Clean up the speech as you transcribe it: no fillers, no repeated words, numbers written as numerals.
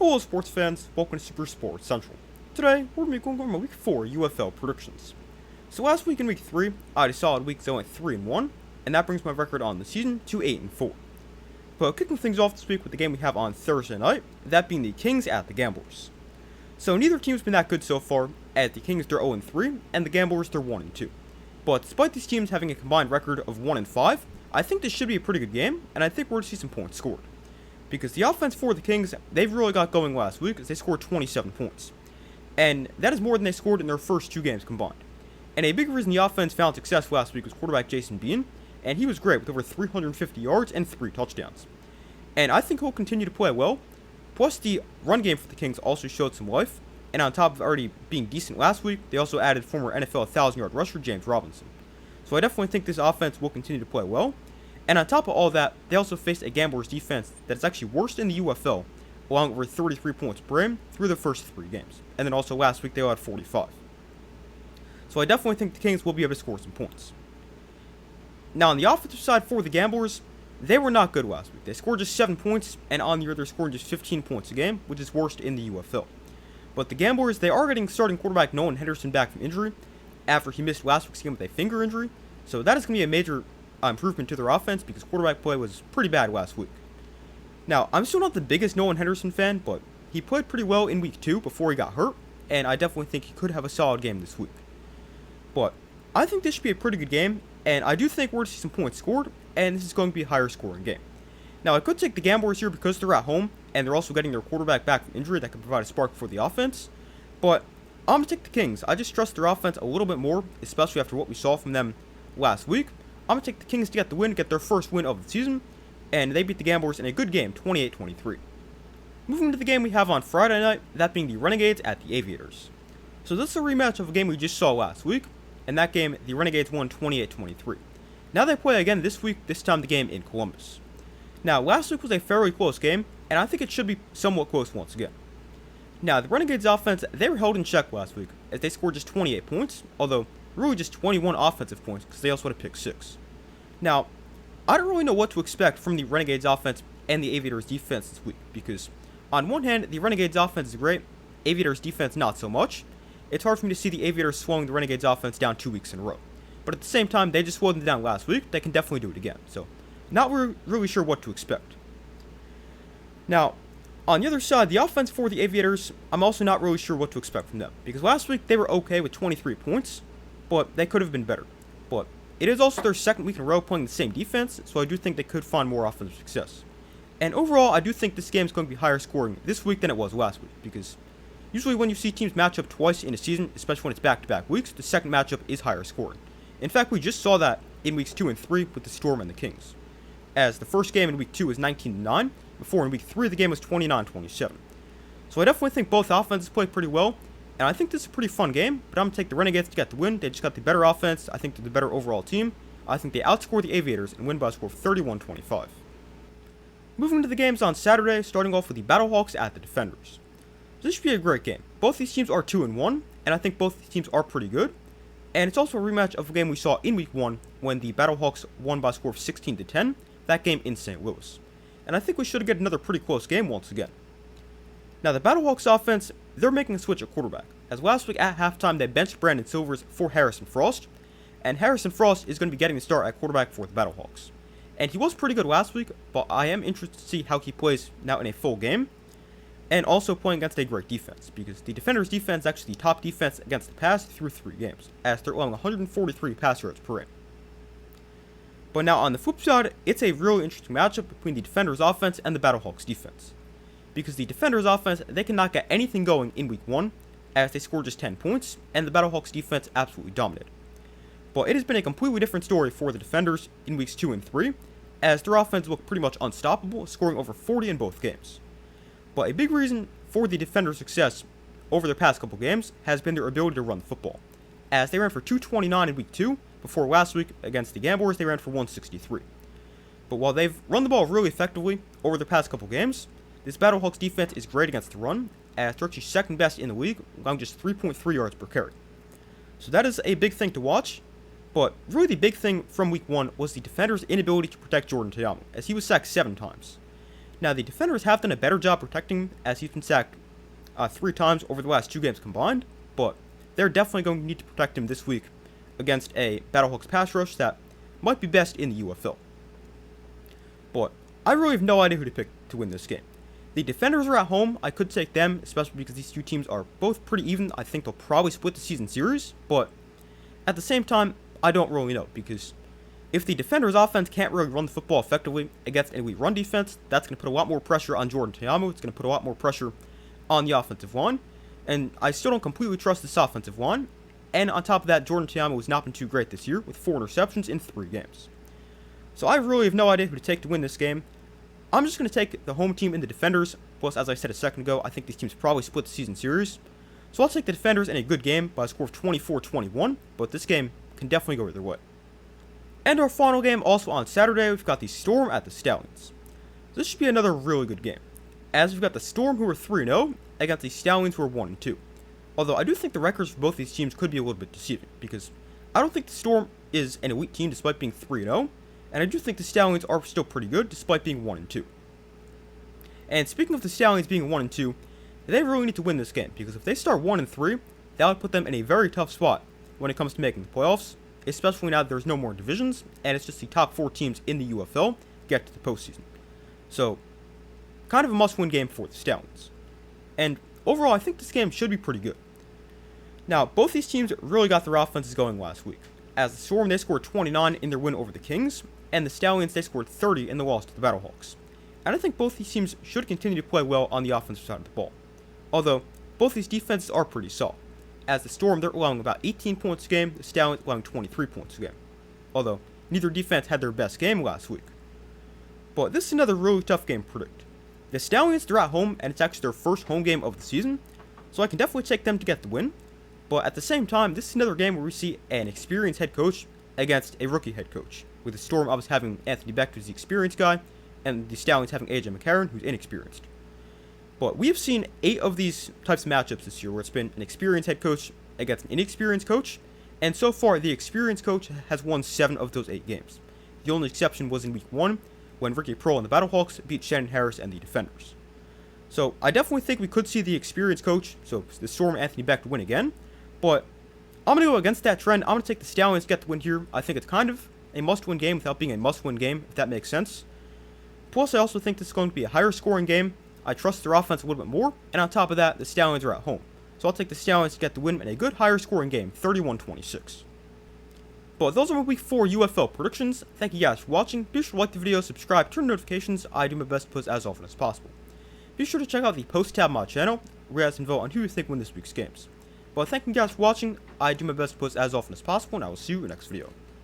Hello sports fans, welcome to Super Sports Central. Today, we're going to be going over my Week 4 UFL predictions. So last week in Week 3, I had a solid week, so I went 3-1, and that brings my record on the season to 8-4. But kicking things off this week with the game we have on Thursday night, that being the Kings at the Gamblers. So neither team's been that good so far, as the Kings they're 0-3, and the Gamblers they're 1-2. But despite these teams having a combined record of 1-5, I think this should be a pretty good game, and I think we're going to see some points scored. Because the offense for the Kings, they've really got going last week as they scored 27 points. And that is more than they scored in their first two games combined. And a big reason the offense found success last week was quarterback Jason Bean, and he was great with over 350 yards and 3 touchdowns. And I think he'll continue to play well. Plus, the run game for the Kings also showed some life, and on top of already being decent last week, they also added former NFL 1,000-yard rusher James Robinson. So I definitely think this offense will continue to play well. And on top of all that, they also faced a Gamblers defense that is actually worse in the UFL, allowing over 33 points per game through the first 3 games. And then also last week they allowed 45. So I definitely think the Kings will be able to score some points. Now on the offensive side for the Gamblers, they were not good last week. They scored just 7 points, and on the year they're scoring just 15 points a game, which is worst in the UFL. But the Gamblers, they are getting starting quarterback Nolan Henderson back from injury, after he missed last week's game with a finger injury. So that is going to be a major improvement to their offense because quarterback play was pretty bad last week. Now, I'm still not the biggest Nolan Henderson fan, but he played pretty well in week 2 before he got hurt, and I definitely think he could have a solid game this week. But I think this should be a pretty good game, and I do think we're going to see some points scored, and this is going to be a higher scoring game. Now, I could take the Gamblers here because they're at home, and they're also getting their quarterback back from injury that could provide a spark for the offense, but I'm going to take the Kings. I just trust their offense a little bit more, especially after what we saw from them last week. I'm going to take the Kings to get the win, get their first win of the season, and they beat the Gamblers in a good game, 28-23. Moving to the game we have on Friday night, that being the Renegades at the Aviators. So this is a rematch of a game we just saw last week, and that game, the Renegades won 28-23. Now they play again this week, this time the game in Columbus. Now, last week was a fairly close game, and I think it should be somewhat close once again. Now, the Renegades offense, they were held in check last week, as they scored just 28 points, although really just 21 offensive points, because they also had a pick 6. Now, I don't really know what to expect from the Renegades offense and the Aviators defense this week, because on one hand, the Renegades offense is great, Aviators defense not so much. It's hard for me to see the Aviators slowing the Renegades offense down 2 weeks in a row. But at the same time, they just slowed them down last week, they can definitely do it again, so not really sure what to expect. Now, on the other side, the offense for the Aviators, I'm also not really sure what to expect from them, because last week they were okay with 23 points, but they could have been better. But it is also their second week in a row playing the same defense, so I do think they could find more offensive success. And overall, I do think this game is going to be higher scoring this week than it was last week, because usually when you see teams match up twice in a season, especially when it's back-to-back weeks, the second matchup is higher scoring. In fact, we just saw that in weeks 2 and 3 with the Storm and the Kings, as the first game in week 2 was 19-9, before in week 3 the game was 29-27. So I definitely think both offenses played pretty well, and I think this is a pretty fun game, but I'm going to take the Renegades to get the win. They just got the better offense. I think they're the better overall team. I think they outscore the Aviators and win by a score of 31-25. Moving to the games on Saturday, starting off with the Battlehawks at the Defenders. This should be a great game. Both these teams are 2-1, and I think both these teams are pretty good. And it's also a rematch of a game we saw in week 1 when the Battlehawks won by a score of 16-10, that game in St. Louis. And I think we should get another pretty close game once again. Now, the Battlehawks offense, they're making a switch at quarterback, as last week at halftime they benched Brandon Silvers for Harrison Frost, and Harrison Frost is going to be getting the start at quarterback for the Battlehawks. And he was pretty good last week, but I am interested to see how he plays now in a full game, and also playing against a great defense, because the Defenders' defense is actually the top defense against the pass through 3 games, as they're allowing 143 pass yards per game. But now on the flip side, it's a really interesting matchup between the Defenders' offense and the Battlehawks' defense. Because the Defenders' offense, they cannot get anything going in week 1, as they scored just 10 points, and the Battlehawks' defense absolutely dominated. But it has been a completely different story for the Defenders in weeks 2 and 3, as their offense looked pretty much unstoppable, scoring over 40 in both games. But a big reason for the Defenders' success over their past couple games has been their ability to run the football, as they ran for 229 in week 2, before last week against the Gamblers they ran for 163. But while they've run the ball really effectively over the past couple games, this Battlehawks defense is great against the run, as they're actually second best in the league, allowing just 3.3 yards per carry. So that is a big thing to watch, but really the big thing from week 1 was the Defenders' inability to protect Jordan Ta'amu, as he was sacked 7 times. Now, the defenders have done a better job protecting him, as he's been sacked 3 times over the last 2 games combined, but they're definitely going to need to protect him this week against a Battlehawks pass rush that might be best in the UFL. But I really have no idea who to pick to win this game. The defenders are at home. I could take them, especially because these two teams are both pretty even. I think they'll probably split the season series, but at the same time, I don't really know, because if the defenders' offense can't really run the football effectively against an elite run defense, that's going to put a lot more pressure on Jordan Ta'amu. It's going to put a lot more pressure on the offensive line, and I still don't completely trust this offensive line. And on top of that, Jordan Ta'amu has not been too great this year, with 4 interceptions in 3 games. So I really have no idea who to take to win this game. I'm just going to take the home team and the defenders. Plus, as I said a second ago, I think these teams probably split the season series. So I'll take the defenders in a good game by a score of 24-21, but this game can definitely go either way. And our final game, also on Saturday, we've got the Storm at the Stallions. This should be another really good game, as we've got the Storm, who are 3-0, against the Stallions, who are 1-2. Although I do think the records for both these teams could be a little bit deceiving, because I don't think the Storm is an elite team despite being 3-0, and I do think the Stallions are still pretty good despite being 1-2. And speaking of the Stallions being 1-2, they really need to win this game, because if they start 1-3, that would put them in a very tough spot when it comes to making the playoffs, especially now that there's no more divisions, and it's just the top 4 teams in the UFL get to the postseason. So, kind of a must-win game for the Stallions. And overall, I think this game should be pretty good. Now, both these teams really got their offenses going last week. As the Storm, they scored 29 in their win over the Kings, and the Stallions, they scored 30 in the loss to the Battlehawks. And I think both these teams should continue to play well on the offensive side of the ball. Although, both these defenses are pretty solid. As the Storm, they're allowing about 18 points a game, the Stallions allowing 23 points a game. Although, neither defense had their best game last week. But this is another really tough game to predict. The Stallions, they're at home, and it's actually their first home game of the season, so I can definitely take them to get the win. But at the same time, this is another game where we see an experienced head coach against a rookie head coach, with the Storm obviously having Anthony Beck, who's the experienced guy, and the Stallions having AJ McCarron, who's inexperienced. But we have seen 8 of these types of matchups this year, where it's been an experienced head coach against an inexperienced coach, and so far the experienced coach has won 7 of those 8 games. The only exception was in week 1, when Ricky Pearl and the Battlehawks beat Shannon Harris and the Defenders. So I definitely think we could see the experienced coach, so the Storm Anthony Beck, win again, but I'm going to go against that trend. I'm going to take the Stallions to get the win here. I think it's kind of a must-win game without being a must-win game, if that makes sense. Plus, I also think this is going to be a higher scoring game. I trust their offense a little bit more, and on top of that, the Stallions are at home. So I'll take the Stallions to get the win in a good higher scoring game, 31-26. But those are my Week 4 UFL predictions. Thank you guys for watching. Be sure to like the video, subscribe, turn notifications. I do my best to post as often as possible. Be sure to check out the post tab on my channel, where you guys can vote on who you think win this week's games. But thank you guys for watching. I do my best to post as often as possible, and I will see you in the next video.